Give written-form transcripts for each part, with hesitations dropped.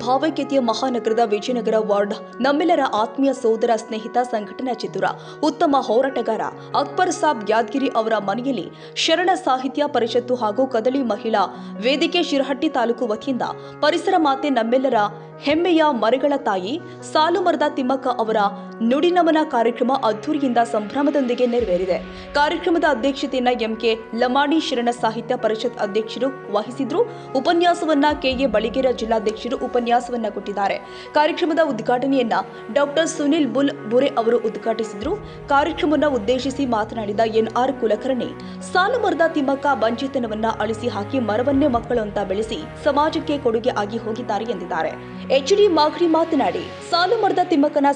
ಭಾವೈಕ್ಯತೆಯ ಮಹಾನಗರದ Vijayanagara ward ನಮ್ಮೆಲ್ಲರ ಆತ್ಮೀಯ ಸೋದರ ಸ್ನೇಹಿತ ಸಂಘಟನಾ ಚತುರ ಉತ್ತಮ ಹೋರಾಟಗಾರ ಅಕ್ಬರ್ ಸಾಬ್ ಯಾದಗಿರಿ ಅವರ ಮನೆಯಲ್ಲಿ ಶರಣ ಸಾಹಿತ್ಯ ಪರಿಷತ್ತು ಹಾಗೂ ಕದಳಿ ಮಹಿಳಾ ವೇದಿಕೆ ಶಿರಹಟ್ಟಿ ತಾಲೂಕು ವತಿಯಿಂದ ಪರಿಸರ ಮಾತೆ ನಮ್ಮೆಲ್ಲರ ಹೆಮ್ಮೆಯ ಮರಗಳ ತಾಯಿ ಸಾಲುಮರದ ತಿಮ್ಮಕ್ಕ ಅವರ ನುಡಿನಮನ ಕಾರ್ಯಕ್ರಮ ಅದ್ದೂರಿಯಿಂದ ಸಂಭ್ರಮದೊಂದಿಗೆ ನೆರವೇರಿದೆ. ಕಾರ್ಯಕ್ರಮದ ಅಧ್ಯಕ್ಷತೆಯನ್ನು ಎಂಕೆ ಲಮಾಣಿ ಶರಣ ಸಾಹಿತ್ಯ ಪರಿಷತ್ ಅಧ್ಯಕ್ಷರು ವಹಿಸಿದ್ರು. ಉಪನ್ಯಾಸವನ್ನ ಕೆಎ ಬಳಿಗೇರ ಜಿಲ್ಲಾಧ್ಯಕ್ಷರು ಉಪನ್ಯಾಸವನ್ನ ಕೊಟ್ಟಿದ್ದಾರೆ. ಕಾರ್ಯಕ್ರಮದ ಉದ್ಘಾಟನೆಯನ್ನ ಡಾಕ್ಟರ್ ಸುನಿಲ್ ಬುರೆ ಅವರು ಉದ್ಘಾಟಿಸಿದ್ರು. ಕಾರ್ಯಕ್ರಮವನ್ನು ಉದ್ದೇಶಿಸಿ ಮಾತನಾಡಿದ ಎನ್ಆರ್ ಕುಲಕರ್ಣಿ, ಸಾಲುಮರದ ತಿಮ್ಮಕ್ಕ ಬಂಜಿತನವನ್ನ ಅಳಿಸಿ ಹಾಕಿ ಮರವನ್ನೇ ಮಕ್ಕಳು ಅಂತ ಬೆಳೆಸಿ ಸಮಾಜಕ್ಕೆ ಕೊಡುಗೆ ಆಗಿ ಹೋಗಿದ್ದಾರೆ ಎಂದಿದ್ದಾರೆ. ಎಚ್ಡಿ ಮಾಗಡಿ ಮಾತನಾಡಿ, ಸಾಲುಮರದ ತಿಮ್ಮಕ್ಕನ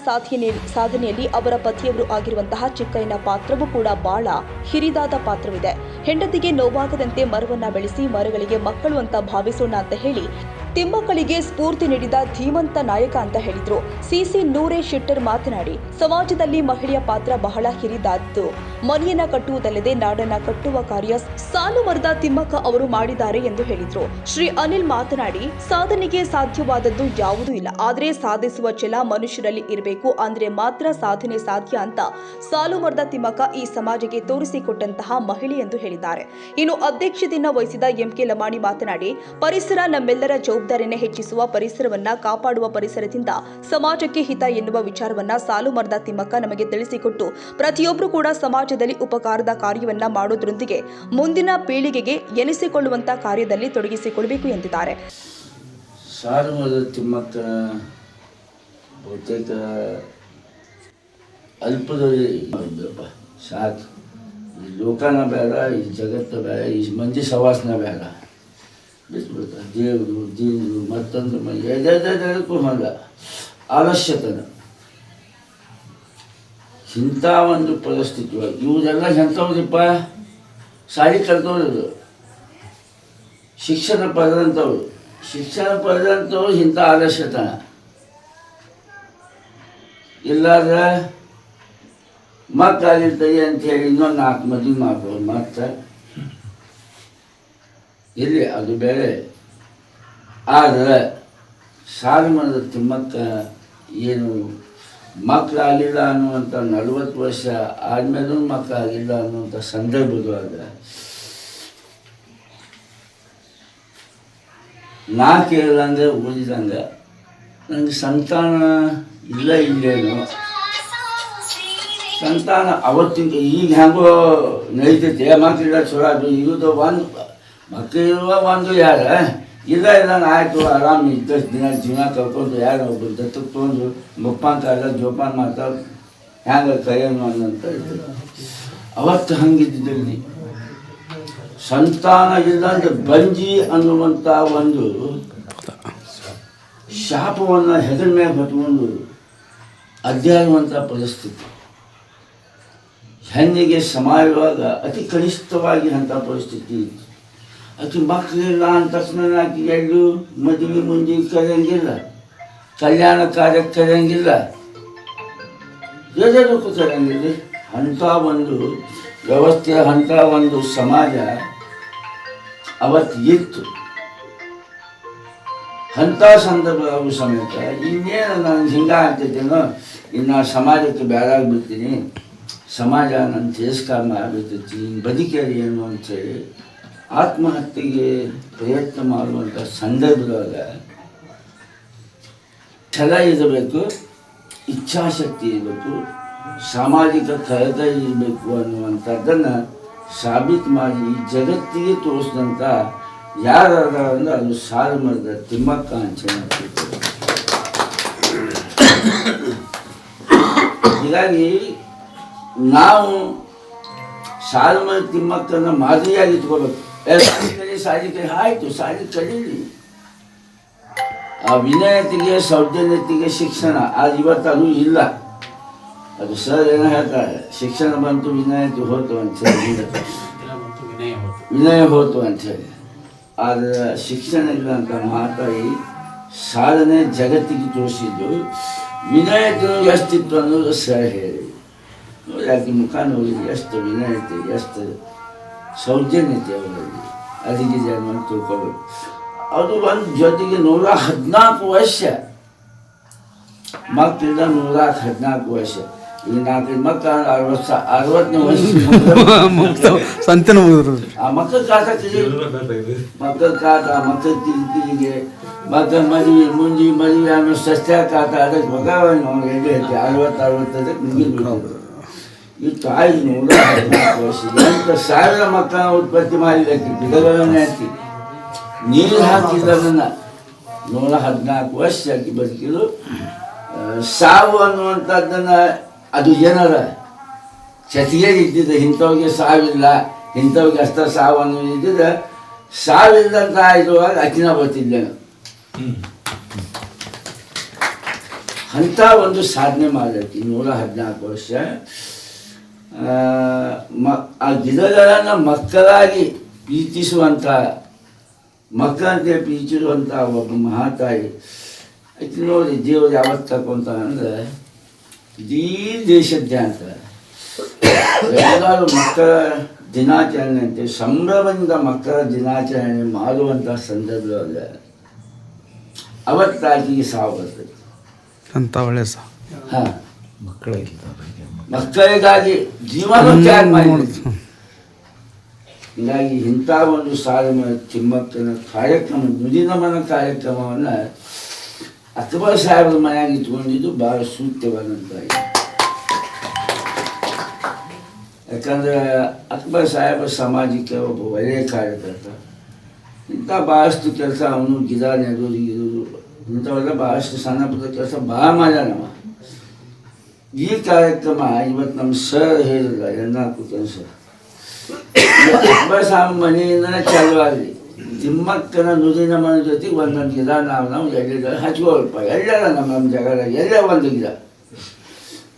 ಸಾಧನೆಯಲ್ಲಿ ಅವರ ಪತಿಯವರು ಆಗಿರುವಂತಹ ಚಿಕ್ಕಯ್ಯನ ಪಾತ್ರವೂ ಕೂಡ ಬಹಳ ಹಿರಿದಾದ ಪಾತ್ರವಿದೆ. ಹೆಂಡತಿಗೆ ನೋವಾಗದಂತೆ ಮರವನ್ನ ಬೆಳೆಸಿ ಮರಗಳಿಗೆ ಮಕ್ಕಳು ಅಂತ ಭಾವಿಸೋಣ ಅಂತ ಹೇಳಿ ತಿಮ್ಮಕ್ಕಳಿಗೆ ಸ್ಫೂರ್ತಿ ನೀಡಿದ ಧೀಮಂತ ನಾಯಕ ಅಂತ ಹೇಳಿದ್ರು. ಸಿಸಿ ನೂರೆ ಶೆಟ್ಟರ್ ಮಾತನಾಡಿ, ಸಮಾಜದಲ್ಲಿ ಮಹಿಳೆಯ ಪಾತ್ರ ಬಹಳ ಹಿರಿದಾದ್ದು. ಮನೆಯನ್ನ ಕಟ್ಟುವುದಲ್ಲದೆ ನಾಡನ್ನ ಕಟ್ಟುವ ಕಾರ್ಯ ಸಾಲುಮರದ ತಿಮ್ಮಕ್ಕ ಅವರು ಮಾಡಿದ್ದಾರೆ ಎಂದು ಹೇಳಿದ್ರು. ಶ್ರೀ ಅನಿಲ್ ಮಾತನಾಡಿ, ಸಾಧನೆಗೆ ಸಾಧ್ಯವಾದದ್ದು ಯಾವುದೂ ಇಲ್ಲ, ಆದರೆ ಸಾಧಿಸುವ ಛಲ ಮನುಷ್ಯರಲ್ಲಿ ಇರಬೇಕು, ಅಂದ್ರೆ ಮಾತ್ರ ಸಾಧನೆ ಸಾಧ್ಯ ಅಂತ ಸಾಲುಮರದ ತಿಮ್ಮಕ್ಕ ಈ ಸಮಾಜಕ್ಕೆ ತೋರಿಸಿಕೊಟ್ಟಂತಹ ಮಹಿಳೆ ಎಂದು ಹೇಳಿದ್ದಾರೆ. ಇನ್ನು ಅಧ್ಯಕ್ಷತೆಯನ್ನು ವಹಿಸಿದ ಎಂಕೆ ಲಮಾಣಿ ಮಾತನಾಡಿ, ಪರಿಸರ ನಮ್ಮೆಲ್ಲರ ಜವಾಬ್ದಾರಿಯನ್ನು ಹೆಚ್ಚಿಸುವ, ಪರಿಸರವನ್ನ ಕಾಪಾಡುವ, ಪರಿಸರದಿಂದ ಸಮಾಜಕ್ಕೆ ಹಿತ ಎನ್ನುವ ವಿಚಾರವನ್ನ ಸಾಲುಮರದ ತಿಮ್ಮಕ್ಕ ನಮಗೆ ತಿಳಿಸಿಕೊಟ್ಟು ಪ್ರತಿಯೊಬ್ಬರು ಕೂಡ ಸಮಾಜದಲ್ಲಿ ಉಪಕಾರದ ಕಾರ್ಯವನ್ನ ಮಾಡೋದ್ರೊಂದಿಗೆ ಮುಂದಿನ ಪೀಳಿಗೆಗೆ ಎನಿಸಿಕೊಳ್ಳುವಂತ ಕಾರ್ಯದಲ್ಲಿ ತೊಡಗಿಸಿಕೊಳ್ಳಬೇಕು ಎಂದಿದ್ದಾರೆ. ಸಾಲುಮರದ ತಿಮ್ಮಕ್ಕ ಬಹುತೇಕ ಅಲ್ಪದಲ್ಲಿ ಸಾಕು, ಈ ಲೋಕನ ಬೇಡ, ಈ ಜಗತ್ತ ಬೇಡ, ಈ ಮಂದಿ ಸವಾಸನ ಬೇಡ, ಬಿಟ್ಬಿಡ್ತಾರೆ. ದೇವರು ದೀನರು ಮತ್ತೊಂದು ಎದಕ್ಕೂ ಹಂಗ ಆಲಸ್ಯತನ ಇಂಥ ಒಂದು ಪರಿಸ್ಥಿತಿ ಒಳಗೆ ಇವರೆಲ್ಲ ಎಂಥವ್ರಿಪ್ಪ, ಸಾಲಿ ಕಲ್ತವ್ರು, ಶಿಕ್ಷಣ ಪಡೆದಂಥವ್ರು ಇಂಥ ಆಲಸ್ಯತನ ಇಲ್ಲಾದ್ರೆ ಮಕ್ಕಳಿರ್ತದೆ ಅಂಥೇಳಿ ಇನ್ನೊಂದು 4 ಮದುವೆ ಮಾಡ್ಬೋದು. ಮತ್ತೆ ಇಲ್ಲಿ ಅದು ಬೇರೆ. ಆದರೆ ಸಾಲುಮರದ ತಿಮ್ಮಕ್ಕ ಏನು ಮಕ್ಕಳಾಗಿಲ್ಲ ಅನ್ನುವಂಥ 40 ವರ್ಷ ಆದಮೇಲೂ ಮಕ್ಕಳಾಗಿಲ್ಲ ಅನ್ನುವಂಥ ಸಂದರ್ಭದೊಳಗ ನಾ ಕೇಳಿದಂಗೆ ಓದಿದಂಗೆ ನನಗೆ ಸಂತಾನ ಇಲ್ಲೇನೋ ಸಂತಾನ ಅವತ್ತಿನ ಈಗ ಹೆಂಗೋ ನಡೀತೈತೆ, ಮಕ್ಕಳಿಲ್ಲ ಚಲೋ ಅದು ಇರೋದು ಒಂದು ಮಕ್ಕಳಿರುವ ಒಂದು ಯಾರ ಇಲ್ಲ ಆಯಿತು ಆರಾಮ್ ಇದ್ದಷ್ಟು ದಿನ ಜೀವನ ಕಳ್ಕೊಂಡು ಯಾರು ಒಬ್ಬರು ದತ್ತಕ್ಕೆ ತೊಗೊಂಡು ಮುಪ್ಪಾಂತಾರ ಜೋಪಾನ ಮಾಡ್ತಾರೆ ಹ್ಯಾಂಗ ಕೈಯನ್ನು ಅನ್ನಂತ ಅವತ್ತು ಹಂಗಿದ್ದಲ್ಲಿ ಸಂತಾನ ಇಲ್ಲಂದ್ರೆ ಬಂಜಿ ಅನ್ನುವಂಥ ಒಂದು ಶಾಪವನ್ನು ಹೆಗಲ ಮೇಲೆ ಹೊತ್ಕೊಂಡು ಅಡ್ಡಾಡುವಂಥ ಪರಿಸ್ಥಿತಿ ಹೆಣ್ಣಿಗೆ ಸಮಾಜವಾಗ ಅತಿ ಕನಿಷ್ಠವಾಗಿ ಅಂಥ ಪರಿಸ್ಥಿತಿ ಇತ್ತು. ಆಕೆ ಮಕ್ಕಳಿಲ್ಲ ಅಂದ ತಕ್ಷಣ ಆಕೆ ಎಲ್ಲೂ ಮದುವೆ ಮುಂದೆ ಕರೆಯಂಗಿಲ್ಲ, ಕಲ್ಯಾಣ ಕಾರ್ಯಕ್ಕೆ ಕರೆಯಂಗಿಲ್ಲ, ಎಲ್ಲದಕ್ಕೂ ಕರೆಯಂಗಿಲ್ಲ. ಅಂಥ ಒಂದು ವ್ಯವಸ್ಥೆ, ಅಂಥ ಒಂದು ಸಮಾಜ ಅವತ್ತು ಇತ್ತು. ಅಂಥ ಸಂದರ್ಭ ಸಮೇತ ಇನ್ನೇನು ನಾನು ಹಿಂಗೆ ಆಗ್ತಿದ್ದೇನೋ, ಇನ್ನು ಸಮಾಜಕ್ಕೆ ಬೇಡಾಗ್ಬಿಡ್ತೀನಿ, ಸಮಾಜ ನನ್ನ ತಿರಸ್ಕಾರ ಮಾಡಿಬಿಡ್ತೈತಿ, ಬದುಕೇರಿ ಏನು ಅಂಥೇಳಿ ಆತ್ಮಹತ್ಯೆಗೆ ಪ್ರಯತ್ನ ಮಾಡುವಂಥ ಸಂದರ್ಭದೊಳಗ ಛಲ ಇರಬೇಕು, ಇಚ್ಛಾಶಕ್ತಿ ಇರಬೇಕು, ಸಾಮಾಜಿಕ ಕಳಕಳಿ ಇರಬೇಕು ಅನ್ನುವಂಥದ್ದನ್ನು ಸಾಬೀತು ಮಾಡಿ ಈ ಜಗತ್ತಿಗೆ ತೋರಿಸಿದಂಥ ಯಾರಾದ ಅಂದ್ರೆ ಅದು ಸಾಲುಮರದ ತಿಮ್ಮಕ್ಕ ಅಂತ ಹೇಳ್ತಿದ್ದಾರೆ. ಹೀಗಾಗಿ ನಾವು ಸಾಲುಮರದ ತಿಮ್ಮಕ್ಕನ ಮಾದರಿಯಾಗಿ ಇಟ್ಕೋಬೇಕು. ಸಾಲಿ ಆಯಿತು, ಸಾಲಿ ಕಲೀಲಿ. ಆ ವಿನಯತೆಗೆ ಸೌಜನ್ಯತೆಗೆ ಶಿಕ್ಷಣ ಅದು ಇವತ್ತು ಅದು ಇಲ್ಲ. ಅದು ಸರ್ ಏನೋ ಹೇಳ್ತಾರೆ, ಶಿಕ್ಷಣ ಬಂತು ವಿನಯತೆ ಹೋತು ಅಂಥೇಳಿ, ವಿನಯ ಹೋತು ಅಂಥೇಳಿ. ಆದರೆ ಶಿಕ್ಷಣ ಇಲ್ಲ ಅಂತ ಮಾತಾಡಿ ಸಾಧನೆ ಜಗತ್ತಿಗೆ ತೋರಿಸಿದ್ದು ವಿನಯತೆ ಎಷ್ಟಿತ್ತು ಅನ್ನೋದು ಸರ್ ಹೇಳಿ. ಯಾಕೆ ಮುಖ ನೋಡಿದ್ರೆ ಎಷ್ಟು ವಿನಯತೆ, ಎಷ್ಟು ಸೌಜನ್ಯತೆ ಅವರಲ್ಲಿ ಅದಿಗಿದೆ ಅನ್ನೋದು ತಿಳ್ಕೊಬೇಕು. ಅದು ಒಂದು ಜೊತೆಗೆ 114 ವರ್ಷ ಮಕ್ಕಳಿಂದ 114 ವರ್ಷ. ಈಗ 4 ಮಕ್ಕಳು 60ನೇ ವರ್ಷ ಸಂತನ ಮುಗಿದ್ರು ಆ ಮಕ್ಕಳ ಕಾಟ ಮಕ್ಕಳ ಕಾಟ ಮಕ್ಕಳ ಕಿರಿಕಿರಿಗೆ ಮಕ್ಕಳ ಮದುವೆ ಅನ್ನೋ ಸಸ್ಯ ಕಾಟ ಅದಕ್ಕೆ ಭಗವಾನ್ ಅವ್ರಿಗೆ ಎಲ್ಲಿ ಐತಿ 60-65 ಮುಗಿದು ಈ ತಾಯಿ 114 ವರ್ಷ 8,000 ಮಕ್ಕಳನ್ನ ಉತ್ಪತ್ತಿ ಮಾಡಿದ್ದಕ್ಕೆ ಗಿಡಗಳನ್ನೇ ಹಾಕಿ ನೀರು ಹಾಕಿದ್ದನ್ನು 114 ವರ್ಷ ಹಾಕಿ ಬದುಕಿದ್ರು. ಸಾವು ಅನ್ನುವಂಥದ್ದನ್ನು ಅದು ಜನರ ಜೊತೆಗೆ ಇದ್ದಿದ್ದು, ಇಂಥವ್ರಿಗೆ ಸಾವಿಲ್ಲ ಇಂಥವ್ರಿಗೆ ಅಷ್ಟ ಸಾವು ಅನ್ನೋದು ಇದ್ದಿದ್ದು. ಸಾವಿಲ್ಲದಂತ ಇರುವಾಗ ಅಕಿನ ಬರ್ತಿದ್ದೇನೆ ಅಂಥ ಒಂದು ಸಾಧನೆ ಮಾಡಕ್ಕೆ 114 ವರ್ಷ. ಆ ಗಿಡಗಳನ್ನು ಮಕ್ಕಳಾಗಿ ಪ್ರೀತಿಸುವಂಥ ಮಕ್ಕಳಂತೆ ಪ್ರೀತಿಸುವಂಥ ಒಬ್ಬ ಮಹಾತಾಯಿ ಆಕೆ ನೋಡಿ ದೇವರು ಯಾವತ್ತು ತಗೊಂತ ಅಂದರೆ ಇಡೀ ದೇಶಾದ್ಯಂತ ಎಲ್ಲರೂ ಮಕ್ಕಳ ದಿನಾಚರಣೆ ಅಂತೆ ಸಂಭ್ರಮದಿಂದ ಮಕ್ಕಳ ದಿನಾಚರಣೆ ಮಾಡುವಂಥ ಸಂದರ್ಭದಲ್ಲಿ ಅವತ್ತಾಗಿಗೆ ಸಾವು ಬರ್ತದೆ ಅಂತ ಒಳ್ಳೆ ಹಾಂ ಮಕ್ಕಳಿಗಾಗಿ ಜೀವನ ತ್ಯಾಗ ಮಾಡಿದ್ರು. ಹೀಗಾಗಿ ಇಂಥ ಒಂದು ಸಾಲುಮರ ತಿಮ್ಮಕ್ಕನ ಕಾರ್ಯಕ್ರಮ ನುಡಿನಮನ ಕಾರ್ಯಕ್ರಮವನ್ನು ಅಕ್ಬರ್ ಸಾಹೇಬ್ರ ಮನೆಯಾಗಿ ಇಟ್ಕೊಂಡಿದ್ದು ಭಾಳ ಸೂಕ್ತವಾದಂಥ. ಯಾಕಂದರೆ ಅಕ್ಬರ್ ಸಾಹೇಬ ಸಮಾಜಕ್ಕೆ ಒಬ್ಬ ಒಳ್ಳೆಯ ಕಾರ್ಯಕರ್ತ. ಇಂಥ ಭಾಳಷ್ಟು ಕೆಲಸ ಅವನು ಗಿಡ ನೆಡೋದು ಇರೋದು ಇಂಥವೆಲ್ಲ ಭಾಳಷ್ಟು ಸಣ್ಣ ಪುಟ್ಟ ಕೆಲಸ ಭಾಳ ಮಾಡ್ಯಾನವ. ಈ ಕಾರ್ಯಕ್ರಮ ಇವತ್ತು ನಮ್ಮ ಸರ್ ಹೇಳಿಲ್ಲ ಎಲ್ಲಕ್ಕೂ ಕೆಲಸ ಅಕ್ಬರ್ ಸಾಹೇಬ್ ಮನೆಯಿಂದನೇ ಚಾಲು ಆಗಲಿ. ತಿಮ್ಮಕ್ಕನ ನುಡಿನ ಮನ ಜೊತೆಗೆ ಒಂದೊಂದು ಗಿಡ ನಾವು ಎಲ್ಲಿದ್ದಾರೆ ಹಚ್ಕೊಳ್ಪ ಎಲ್ಲರ ನಮ್ಮ ಜಾಗದಾಗ ಎಲ್ಲ ಒಂದು ಗಿಡ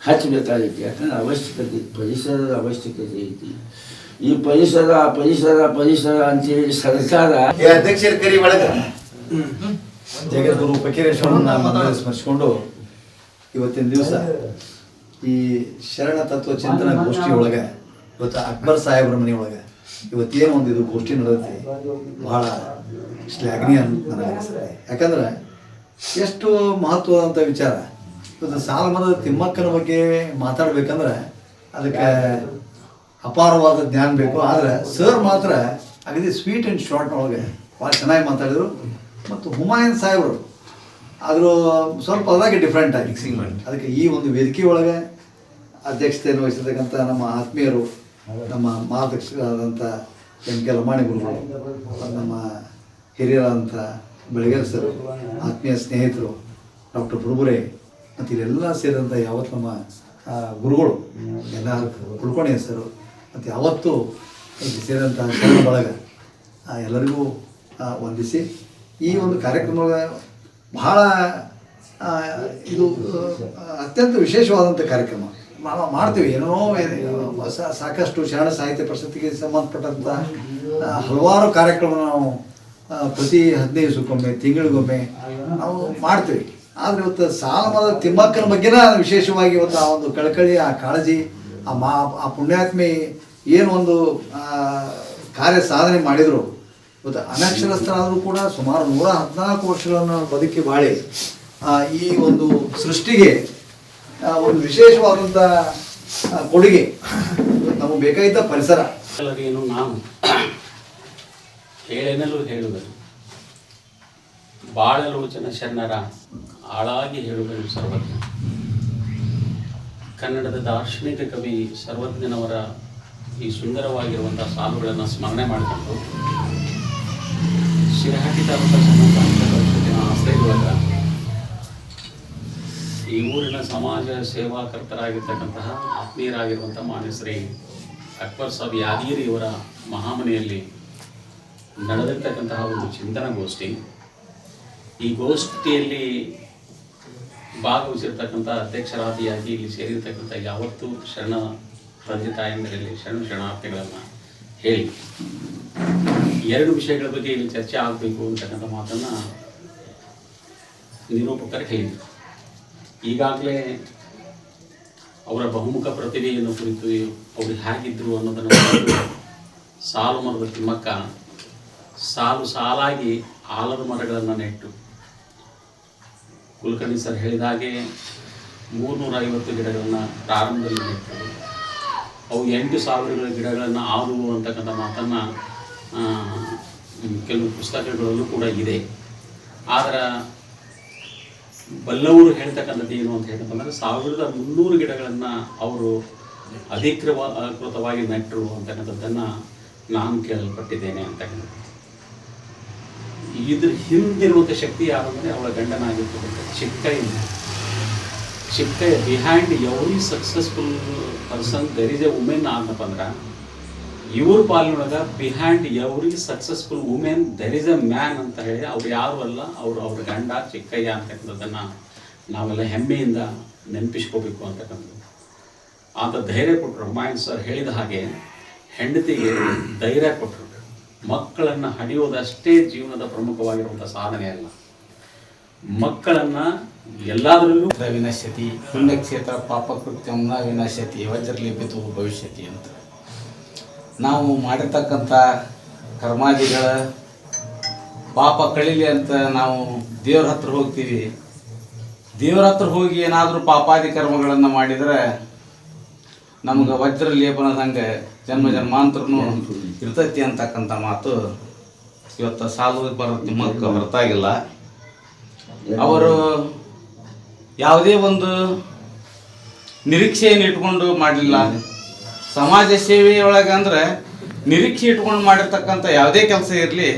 ಹಚ್ಚಬೇಕಾಗೈತಿ. ಯಾಕಂದ್ರೆ ಅವಶ್ಯಕತೆ ಪರಿಸರದ ಅವಶ್ಯಕತೆ ಐತಿ. ಈ ಪರಿಸರ ಪರಿಸರ ಪರಿಸರ ಅಂತೇಳಿ ಸರ್ಕಾರ ಅಧ್ಯಕ್ಷರ ಕರಿ ಒಳಗ ಜಗದ್ಗುರು ಫಕೀರೇಶ್ವರನ್ನ ಮೊದಲು ಸ್ಮರಿಸಿಕೊಂಡು ಇವತ್ತಿನ ದಿವಸ ಈ ಶರಣ ತತ್ವ ಚಿಂತನ ಗೋಷ್ಠಿ ಒಳಗೆ ಇವತ್ತು ಅಕ್ಬರ್ ಸಾಹೇಬ್ರ ಮನೆ ಒಳಗೆ ಇವತ್ತೇನು ಒಂದು ಇದು ಗೋಷ್ಠಿ ನಡೆದೈತಿ ಬಹಳ ಶ್ಲಾಘನೀಯ ಅಂತ ನನಗೆ ಅನಿಸ್ತದೆ. ಯಾಕಂದ್ರೆ ಎಷ್ಟು ಮಹತ್ವದಂಥ ವಿಚಾರ. ಇವತ್ತು ಸಾಲುಮರದ ತಿಮ್ಮಕ್ಕನ ಬಗ್ಗೆ ಮಾತಾಡ್ಬೇಕಂದ್ರೆ ಅದಕ್ಕೆ ಅಪಾರವಾದ ಜ್ಞಾನ ಬೇಕು. ಆದರೆ ಸರ್ ಮಾತ್ರ ಅಗದಿ ಸ್ವೀಟ್ ಆ್ಯಂಡ್ ಶಾರ್ಟ್ನೊಳಗೆ ಭಾಳ ಚೆನ್ನಾಗಿ ಮಾತಾಡಿದರು. ಮತ್ತು ಹುಮಾಯೂನ್ ಸಾಹೇಬರು ಆದರೂ ಸ್ವಲ್ಪ ಅದಾಗೆ ಡಿಫ್ರೆಂಟ್ ಆಗಿ ಮಿಕ್ಸಿಂಗ್ ಮಾಡಿ ಅದಕ್ಕೆ ಈ ಒಂದು ವೇದಿಕೆ ಒಳಗೆ ಅಧ್ಯಕ್ಷತೆಯನ್ನು ವಹಿಸಿರ್ತಕ್ಕಂಥ ನಮ್ಮ ಆತ್ಮೀಯರು, ನಮ್ಮ ಮಾರ್ಗದರ್ಶಕರಾದಂಥ ಕೆ ಲಮಾಣಿ ಗುರುಗಳು, ನಮ್ಮ ಹಿರಿಯರಾದಂಥ ಬೆಳಗೇರಿ ಸರ್, ಆತ್ಮೀಯ ಸ್ನೇಹಿತರು ಡಾಕ್ಟರ್ ಬುರುಬುರೆ ಮತ್ತು ಇಲ್ಲೆಲ್ಲ ಸೇರಿದಂಥ ಯಾವತ್ತು ನಮ್ಮ ಗುರುಗಳು ಎಲ್ಲ ಕುಳ್ಕೊಣಿ ಸರು ಮತ್ತು ಯಾವತ್ತೂ ಇಲ್ಲಿ ಸೇರಿದಂಥ ಶರಣ ಬಳಗ ಎಲ್ಲರಿಗೂ ವಂದಿಸಿ ಈ ಒಂದು ಕಾರ್ಯಕ್ರಮ ಬಹಳ ಇದು ಅತ್ಯಂತ ವಿಶೇಷವಾದಂಥ ಕಾರ್ಯಕ್ರಮ ನಾವು ಮಾಡ್ತೀವಿ. ಏನೋ ಸಾಕಷ್ಟು ಶರಣ ಸಾಹಿತ್ಯ ಪರಿಷತ್ತಿಗೆ ಸಂಬಂಧಪಟ್ಟಂಥ ಹಲವಾರು ಕಾರ್ಯಕ್ರಮ ನಾವು ಪ್ರತಿ 15 ದಿವಸಕ್ಕೊಮ್ಮೆ ತಿಂಗಳಿಗೊಮ್ಮೆ ನಾವು ಮಾಡ್ತೀವಿ. ಆದರೆ ಇವತ್ತು ಸಾಲುಮರದ ತಿಮ್ಮಕ್ಕನ ಬಗ್ಗೆನ ವಿಶೇಷವಾಗಿ ಇವತ್ತು ಆ ಒಂದು ಕಳಕಳಿ, ಆ ಕಾಳಜಿ, ಆ ಪುಣ್ಯಾತ್ಮಿ ಏನು ಒಂದು ಕಾರ್ಯ ಸಾಧನೆ ಮಾಡಿದರು. ಇವತ್ತು ಅನಕ್ಷರಸ್ಥರಾದರೂ ಕೂಡ ಸುಮಾರು 114 ವರ್ಷಗಳನ್ನು ಬದುಕಿ ಬಾಳಿ ಈ ಒಂದು ಸೃಷ್ಟಿಗೆ ಒಂದು ವಿಶೇಷವಾದಂಥ ಕೊಡುಗೆ ನಮಗೆ ಬೇಕಾಗಿದ್ದ ಪರಿಸರ. ಎಲ್ಲರಿಗೇನು ನಾನು ಹೇಳೆನಲು ಹೇಳುವರು ಬಾಳಲೋಚನ ಶರಣರ ಆಳಾಗಿ ಹೇಳುವರು ಸರ್ವಜ್ಞ. ಕನ್ನಡದ ದಾರ್ಶನಿಕ ಕವಿ ಸರ್ವಜ್ಞನವರ ಈ ಸುಂದರವಾಗಿರುವಂಥ ಸಾಲುಗಳನ್ನು ಸ್ಮರಣೆ ಮಾಡಿಕೊಂಡು ಶಿರಹಟ್ಟಿ ತಾಲೂಕು ಪರಿಷತ್ತಿನ ಆಶ್ರಯದೊಳಗ ಈ ಊರಿನ ಸಮಾಜ ಸೇವಾಕರ್ತರಾಗಿರ್ತಕ್ಕಂತಹ ಆತ್ಮೀಯರಾಗಿರುವಂಥ ಮಾನ್ಯ ಶ್ರೀ ಅಕ್ಬರ್ ಸಾಬ್ ಯಾದಗಿರಿ ಅವರ ಮಹಾಮನೆಯಲ್ಲಿ ನಡೆದಿರ್ತಕ್ಕಂತಹ ಒಂದು ಚಿಂತನ ಗೋಷ್ಠಿ. ಈ ಗೋಷ್ಠಿಯಲ್ಲಿ ಭಾಗವಹಿಸಿರ್ತಕ್ಕಂಥ ಅಧ್ಯಕ್ಷರಾದಿಯಾಗಿ ಇಲ್ಲಿ ಸೇರಿರ್ತಕ್ಕಂಥ ಯಾವತ್ತೂ ಶರಣ ತಂದೆ ತಾಯಂದಿರಲ್ಲಿ ಶರಣಾರ್ಥಿಗಳನ್ನು ಹೇಳಿ 2 ವಿಷಯಗಳ ಬಗ್ಗೆ ಇಲ್ಲಿ ಚರ್ಚೆ ಆಗಬೇಕು ಅಂತಕ್ಕಂಥ ಮಾತನ್ನು ನಿರೂಪಕರು ಹೇಳಿದರು. ಈಗಾಗಲೇ ಅವರ ಬಹುಮುಖ ಪ್ರತಿಭೆಯನ್ನು ಕುರಿತು ಅವರು ಹೇಗಿದ್ದರು ಅನ್ನೋದನ್ನು ಸಾಲುಮರದ ತಿಮ್ಮಕ್ಕ ಸಾಲು ಸಾಲಾಗಿ ಆಲದ ಮರಗಳನ್ನು ನೆಟ್ಟು, ಕುಲಕರ್ಣಿ ಸರ್ ಹೇಳಿದ ಹಾಗೆ 350 ಗಿಡಗಳನ್ನು ಪ್ರಾರಂಭದಲ್ಲಿ ನೆಟ್ಟು ಅವು 8,000 ಗಿಡಗಳನ್ನು ಆದವು ಅಂತಕ್ಕಂಥ ಮಾತನ್ನು ಕೆಲವು ಪುಸ್ತಕಗಳಲ್ಲೂ ಕೂಡ ಇದೆ. ಆದರೆ ಬಲ್ಲವರು ಹೇಳ್ತಕ್ಕಂಥದ್ದು ಏನು ಅಂತ ಹೇಳಿದ್ರೆ 1,300 ಗಿಡಗಳನ್ನು ಅವರು ಅಧಿಕೃತವಾಗಿ ನೆಟ್ಟರು ಅಂತಕ್ಕಂಥದ್ದನ್ನು ನಾನು ಕೇಳಲ್ಪಟ್ಟಿದ್ದೇನೆ ಅಂತಕ್ಕಂಥದ್ದು. ಇದ್ರ ಹಿಂದಿರುವಂಥ ಶಕ್ತಿ ಯಾರು ಅಂದರೆ ಅವಳ ಗಂಡನಾಗಿರ್ತಕ್ಕಂಥ Chikkayya behind every successful person there is a women ಆದಪ್ಪ ಅಂದ್ರೆ ಇವ್ರ ಪಾಲಿನೊಳಗೆ behind every successful women there is a man ಅಂತ ಹೇಳಿ ಅವ್ರು ಯಾರು ಅಲ್ಲ, ಅವ್ರ ಗಂಡ ಚಿಕ್ಕಯ್ಯ ಅಂತಕ್ಕಂಥದ್ದನ್ನು ನಾವೆಲ್ಲ ಹೆಮ್ಮೆಯಿಂದ ನೆನಪಿಸ್ಕೋಬೇಕು ಅಂತಕ್ಕಂಥದ್ದು. ಆತ ಧೈರ್ಯ ಕೊಟ್ಟರು. ಹುಮಾಯೂನ್ ಸರ್ ಹೇಳಿದ ಹಾಗೆ ಹೆಂಡತಿಗೆ ಧೈರ್ಯ ಕೊಟ್ಟರು. ಮಕ್ಕಳನ್ನು ಹಡಿಯೋದಷ್ಟೇ ಜೀವನದ ಪ್ರಮುಖವಾಗಿರುವಂಥ ಸಾಧನೆ ಅಲ್ಲ, ಮಕ್ಕಳನ್ನು ಎಲ್ಲದರಲ್ಲೂ ವಿನಶ್ಯತಿ ಪುಣ್ಯಕ್ಷೇತ್ರ ಪಾಪಕೃತ್ಯಂನ ವಿನಶ್ಯತಿ ವಜ್ರಲಿಪಿತು ಭವಿಷ್ಯತಿ ಅಂತ ನಾವು ಮಾಡಿರ್ತಕ್ಕಂಥ ಕರ್ಮಾದಿಗಳ ಪಾಪ ಕಳೀಲಿ ಅಂತ ನಾವು ದೇವ್ರ ಹತ್ರ ಹೋಗ್ತೀವಿ. ದೇವ್ರ ಹತ್ರ ಹೋಗಿ ಏನಾದರೂ ಪಾಪಾದಿ ಕರ್ಮಗಳನ್ನು ಮಾಡಿದರೆ ನಮ್ಗೆ ವಜ್ರ ಲೇಪನದಂಗೆ ಜನ್ಮ ಜನ್ಮಾಂತರನು ಇರ್ತೈತಿ ಅಂತಕ್ಕಂಥ ಮಾತು ಇವತ್ತು ಸಾಲು ನಿಮ್ಮಕ್ಕೆ ಹೊರತಾಗಿಲ್ಲ. ಅವರು ಯಾವುದೇ ಒಂದು ನಿರೀಕ್ಷೆಯನ್ನು ಇಟ್ಕೊಂಡು ಮಾಡಲಿಲ್ಲ. ಸಮಾಜ ಸೇವೆಯೊಳಗೆ ಅಂದ್ರೆ ನಿರೀಕ್ಷೆ ಇಟ್ಕೊಂಡು ಮಾಡಿರ್ತಕ್ಕಂಥ ಯಾವುದೇ ಕೆಲಸ ಇರಲಿ,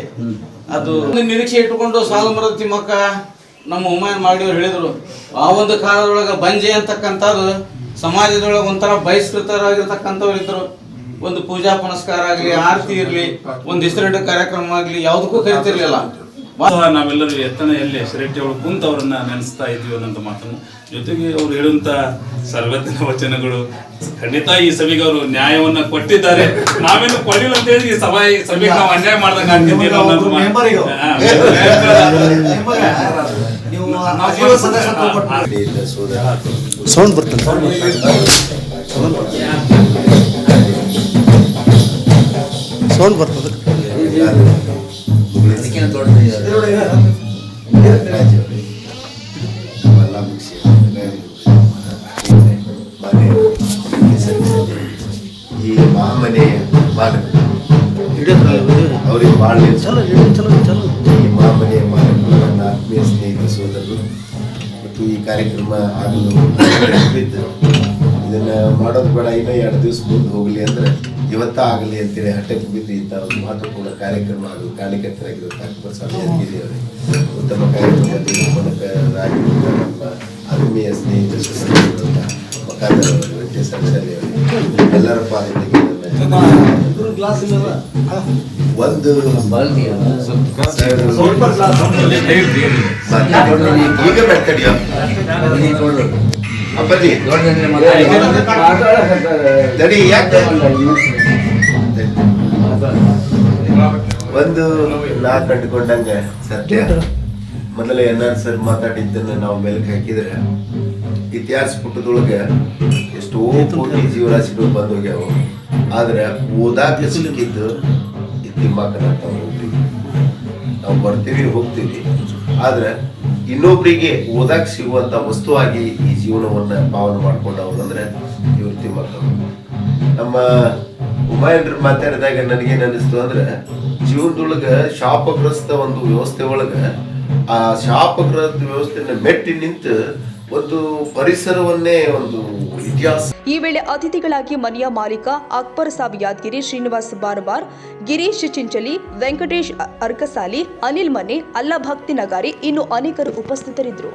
ಅದು ನಿರೀಕ್ಷೆ ಇಟ್ಕೊಂಡು ಸಾಲು ಮರದ ತಿಮ್ಮಕ್ಕ ನಮ್ಮ ಹುಮಾಯೂನ್ ಮಾಡಿಯವ್ರು ಹೇಳಿದರು. ಆ ಒಂದು ಕಾಲದೊಳಗೆ ಬಂಜೆ ಅಂತಕ್ಕಂಥದ್ದು ಸಮಾಜದೊಳಗೆ ಒಂಥರ ಬಹಿಷ್ಕೃತರಾಗಿರ್ತಕ್ಕಂಥವ್ರು ಇದ್ರು. ಒಂದು ಪೂಜಾ ಪುನಸ್ಕಾರ ಆಗಲಿ, ಆರತಿ ಇರಲಿ, ಒಂದು ಹೆಸರಿಡ ಕಾರ್ಯಕ್ರಮ ಆಗಲಿ ಯಾವುದಕ್ಕೂ ಕರಿತಿರ್ಲಿಲ್ಲ. ನಾವೆಲ್ಲರೂ ಎತ್ತನೆಯಲ್ಲಿ ಶೆರಟ್ಟಿ ಅವಳು ಕುಂತು ಅವರನ್ನ ನೆನೆಸ್ತಾ ಇದ್ದೀವಿ ಅನ್ನೋಂಥ ಮಾತನ್ನು, ಜೊತೆಗೆ ಅವ್ರು ಹೇಳುವಂತ ಸರ್ವಜ್ಞ ವಚನಗಳು ಖಂಡಿತ ಈ ಸಭೆಗೆ ಅವರು ನ್ಯಾಯವನ್ನ ಕೊಟ್ಟಿದ್ದಾರೆ. ನಾವೇನು ಕೊಡಲಿಲ್ಲ ಅಂತ ಹೇಳಿ ಸಭೆಗೆ ನಾವು ಅನ್ಯಾಯ ಮಾಡ್ದಂಗ ಆಗ್ತಿದ್ದೀವಿ ಅನ್ನೋದು ಸೌಂಡ್ ಬರ್ತದೆ. ಸೌಂಡ್ ಬರ್ತದೆ. ಈ ಮಹಾಮನೆ ಅವ್ರಿಗೆ ಭಾಳ ಈ ಮಹಾಮನೆಯ ಮಾಲಕರು ನನ್ನ ಆತ್ಮೀಯ ಸ್ನೇಹಿತ ಸೋದರರು ಮತ್ತು ಈ ಕಾರ್ಯಕ್ರಮ ಆಗಲು ಇದನ್ನ ಮಾಡೋದು ಬೇಡ, ಇನ್ನೂ 2 ದಿವಸ ಮುಂದೆ ಹೋಗಲಿ ಅಂದ್ರೆ ಇವತ್ತ ಆಗಲಿ ಅಂತೇಳಿ ಹಠಕ್ಕೆ ಬಿದ್ದು ಇಂಥ ಒಂದು ಮಹತ್ವಪೂರ್ಣ ಕಾರ್ಯಕ್ರಮ ಆಗಲು ಕಾರಣಕರ್ತರಾಗಿರುವಂಥ ಅಕ್ಬರ್ ಸಾಬ್ ಯಾದಗಿರಿ ಅವರೇ, ಉತ್ತಮ ಕಾರ್ಯಕ್ರಮದಲ್ಲಿ ಮೂಲಕರಾಗಿ ನಮ್ಮ ಆತ್ಮೀಯ ಸ್ನೇಹಿತರು ಮಕಾದರ್ ಅವರು, ವೆಂಕಟೇಶ್ ಸರ್ಜಾಲಿ ಅವರು ಎಲ್ಲರ ಪಾಲಿಗೆ ಒಂದು ಈಗ ಮಾತಾಡಿಯ ಅಪ್ಪಲ್ಲಿ ತಡಿ ಯಾಕೆ ಒಂದು ನಾ ಕಂಡುಕೊಂಡಂಗ ಸತ್ಯ, ಮೊದಲ NR ಸರ್ ಮಾತಾಡಿದ್ದನ್ನು ನಾವು ಮೇಲಕ್ಕೆ ಹಾಕಿದ್ರೆ ಇತಿಹಾಸ ಪುಟದೊಳಗೆ ಎಷ್ಟೋ ಕೋಟಿ ಜೀವರಾಶಿಗಳು ಬಂದು ಹೋಗ್ಯಾವ. ಆದ್ರೆ ಓದಾಕ ಸಿಕ್ಕಿದ್ದು ತಿಮ್ಮಾಕನಂತ ಹೋಗ್ತೀವಿ, ನಾವು ಬರ್ತೀವಿ ಹೋಗ್ತೀವಿ. ಆದ್ರೆ ಇನ್ನೊಬ್ರಿಗೆ ಓದಾಕ್ ಸಿಗುವಂತ ವಸ್ತುವಾಗಿ ಈ ಜೀವನವನ್ನ ಪಾವನ ಮಾಡ್ಕೊಂಡವ್ರು ಅಂದ್ರೆ ಇವ್ರು ತಿಮ್ಮಕ್ಕ. ನಮ್ಮ ಹುಮಾಯೂನ್ರು ಮಾತಾಡಿದಾಗ ನನಗೇನ್ ಅನಿಸ್ತು ಅಂದ್ರೆ ಜೀವನದೊಳಗ ಶಾಪಗ್ರಸ್ತ ಒಂದು ವ್ಯವಸ್ಥೆ ಒಳಗ ಆ ಶಾಪಗ್ರಸ್ತ ವ್ಯವಸ್ಥೆನ ಮೆಟ್ಟಿ ನಿಂತು ಒಂದು ಪರಿಸರವನ್ನೇ ಒಂದು ಇತಿಹಾಸ. ಈ ವೇಳೆ ಅತಿಥಿಗಳಾಗಿ ಮನೆಯ ಮಾಲೀಕ ಅಕ್ಬರ್ ಸಾಬ್ ಯಾದಗಿರಿ, ಶ್ರೀನಿವಾಸ್ ಬಾರ್ಬಾರ್, ಗಿರೀಶ್ ಚಿಂಚಲಿ, ವೆಂಕಟೇಶ್ ಅರ್ಕಸಾಲಿ, ಅನಿಲ್ ಮನೆ, ಅಲ್ಲಾ ಭಕ್ತಿ ನಗಾರಿ, ಇನ್ನು ಅನೇಕರು ಉಪಸ್ಥಿತರಿದ್ದರು.